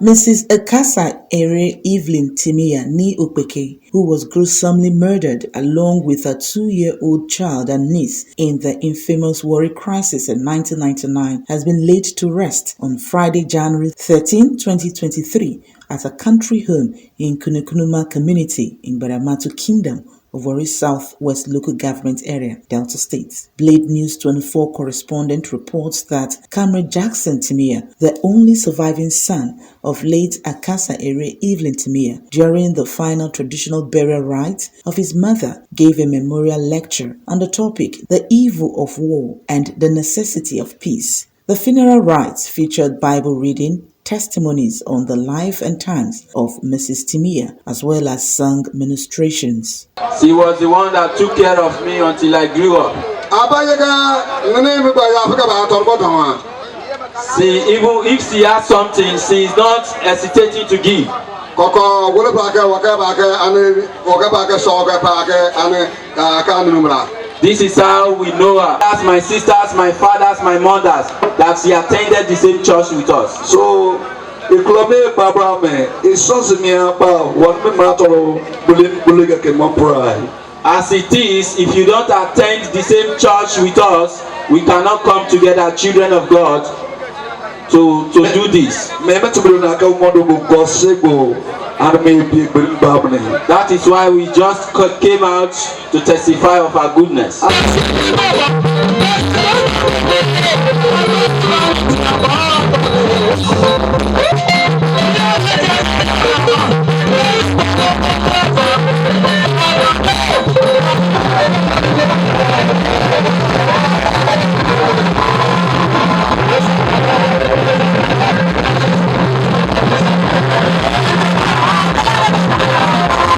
Mrs. Akasa Ere Evelyn TIMIYAN, NEE OKPEKE, who was gruesomely murdered along with her 2-year-old child and niece in the infamous Warri crisis in 1999, has been laid to rest on Friday, January 13, 2023, at her country home in Kunukunuma community in Baramatu Kingdom of Warri Southwest Local Government Area, Delta State. Blade News 24 correspondent reports that Cameron Jackson TIMIYAN, the only surviving son of late Akasa Ere Evelyn TIMIYAN, during the final traditional burial rites of his mother, gave a memorial lecture on the topic, The Evil of War and the Necessity of Peace. The funeral rites featured Bible reading, testimonies on the life and times of Mrs. TIMIYAN, as well as sung ministrations. She was the one that took care of me until I grew up. Even if she has something, she is not hesitating to give. This is how we know her. As my sisters, my fathers, my mothers, that she attended the same church with us. So, as it is, if you don't attend the same church with us, we cannot come together, children of God, to do this. That is why we just came out to testify of our goodness.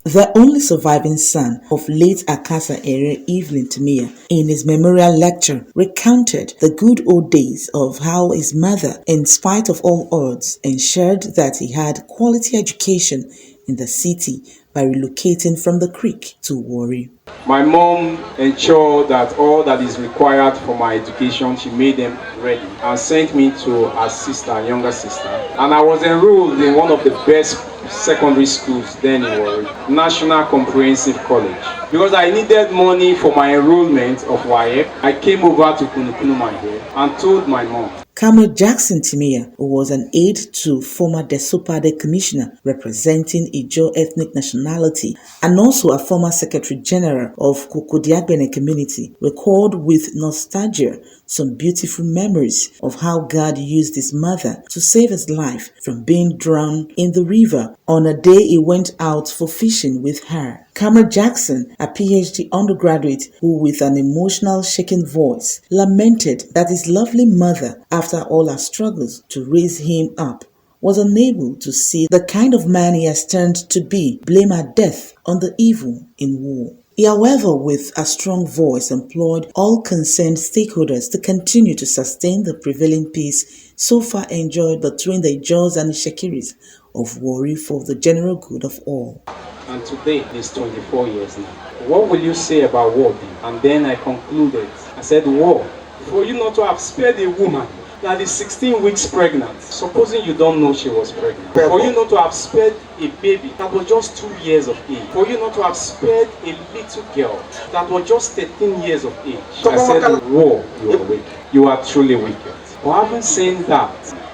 The only surviving son of late Akasa Ere Evelyn TIMIYAN, in his memorial lecture, recounted the good old days of how his mother, in spite of all odds, ensured that he had quality education in the city by relocating from the creek to Warri. My mom ensured that all that is required for my education, she made them ready and sent me to her sister, younger sister. And I was enrolled in one of the best secondary schools then in Warri, National Comprehensive College. Because I needed money for my enrollment of YF, I came over to Kunukunuma here and told my mom. Cameron Jackson TIMIYAN, who was an aide to former Desopade Commissioner representing Ijo ethnic nationality and also a former Secretary General of Kokodiagbene community, recalled with nostalgia some beautiful memories of how God used his mother to save his life from being drowned in the river on a day he went out for fishing with her. Cameron Jackson, a PhD undergraduate who with an emotional shaking voice lamented that his lovely mother, after all her struggles to raise him up, was unable to see the kind of man he has turned to be, blame her death on the evil in war. He, however, with a strong voice, implored all concerned stakeholders to continue to sustain the prevailing peace so far enjoyed between the Ijos and the Shekiris of Warri for the general good of all. And today is 24 years now. What will you say about war? And then I concluded. I said, war. For you not to have spared a woman that is 16 weeks pregnant, supposing you don't know she was pregnant. For you not to have spared a baby that was just 2 years of age. For you not to have spared a little girl that was just 13 years of age. I said, war, you are wicked. You are truly wicked. But having said that,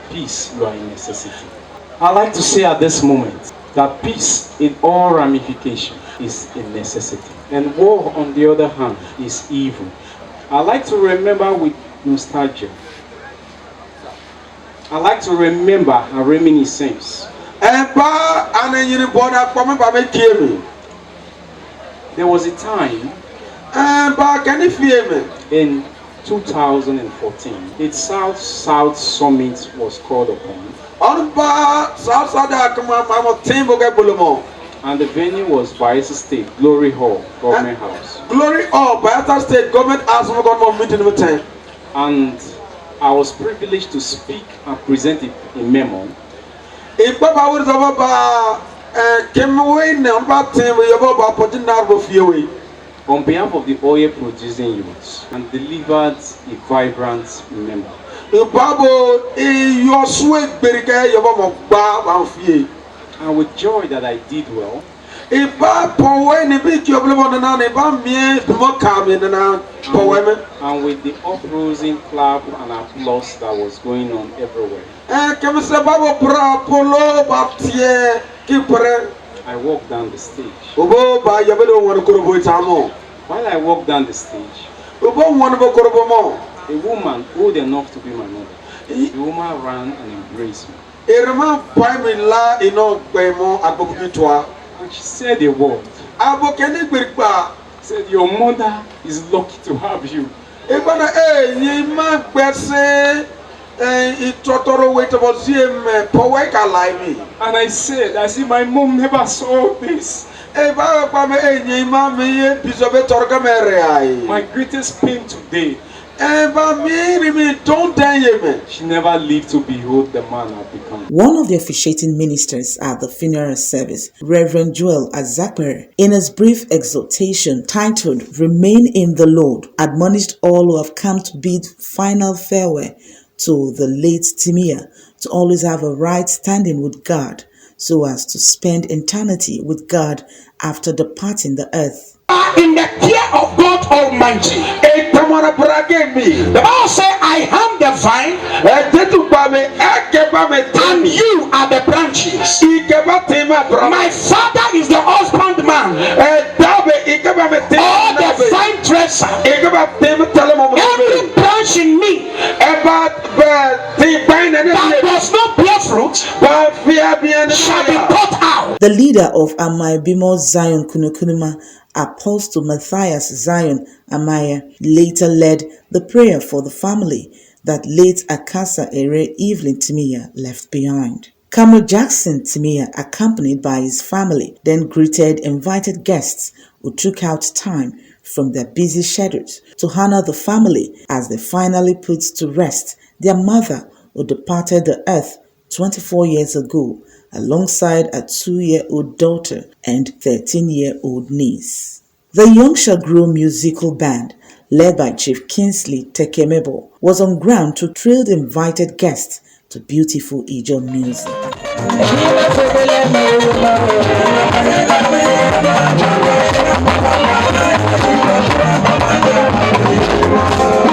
peace, you are a necessity. I like to say at this moment that peace in all ramifications is a necessity. And war, on the other hand, is evil. I like to remember with nostalgia. I like to remember and reminiscence. There was a time in 2014, its South Summit was called upon. And the venue was Bayelsa State Glory Hall, Government House. Glory Hall, Bayelsa State Government House, and I was privileged to speak and present a memo on behalf of the oil producing youths and delivered a vibrant memo. And with joy that I did well, and with the uprousing clap and applause that was going on everywhere, I walked down the stage. While I walked down the stage, a woman old enough to be my mother, the woman ran and embraced me. And she said a word. Said, your mother is lucky to have you. And I said, my mom never saw this. My greatest pain today, she never lived to behold the man I've become. One of the officiating ministers at the funeral service, Reverend Joel Azakpere, in his brief exhortation titled "Remain in the Lord," admonished all who have come to bid final farewell to the late TIMIYAN to always have a right standing with God, so as to spend eternity with God after departing the earth. In the care of God Almighty. The Bible says, I am the vine, and you are the branches. My Father is the husbandman, or the vine dresser. Every branch in me that does not bear fruit shall be cut out. The leader of Amaibimo Zion Kunukunuma, Apostle Matthias Zion Amaya, later led the prayer for the family that late Akasa Ere Evelyn TIMIYAN left behind. Cameron Jackson TIMIYAN, accompanied by his family, then greeted invited guests who took out time from their busy schedules to honor the family as they finally put to rest their mother who departed the earth 24 years ago, alongside a 2-year-old daughter and 13-year-old niece. The Young Shall Grow musical band, led by Chief Kingsley Tekemebo, was on ground to thrill the invited guests to beautiful Ijaw music.